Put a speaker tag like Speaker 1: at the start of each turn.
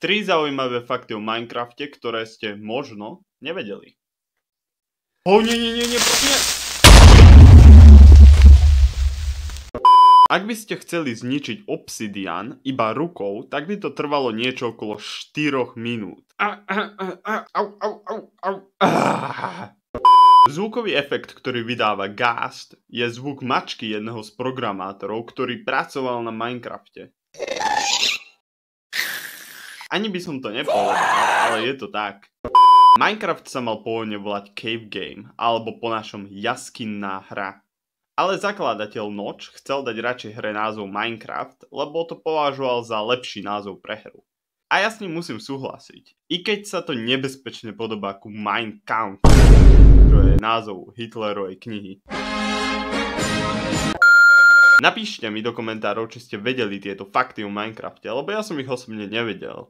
Speaker 1: 3 zaujímavé fakty o Minecrafte, ktoré ste možno nevedeli. Nie, prosím. Ak by ste chceli zničiť obsidian iba rukou, tak by to trvalo niečo okolo 4 minút. Zvukový efekt, ktorý vydáva Ghast, je zvuk mačky jedného z programátorov, ktorý pracoval na Minecrafte. Ani by som to nepovedal, ale je to tak. Minecraft sa mal pôvodne volať Cave Game, alebo po našom jaskinná hra. Ale zakladateľ Notch chcel dať radšej hre názov Minecraft, lebo to považoval za lepší názov pre hru. A ja s ním musím súhlasiť, i keď sa to nebezpečne podobá ku Mein Kampf, čo je názov Hitlerovej knihy. Napíšte mi do komentárov, či ste vedeli tieto fakty o Minecrafte, lebo ja som ich osobne nevedel.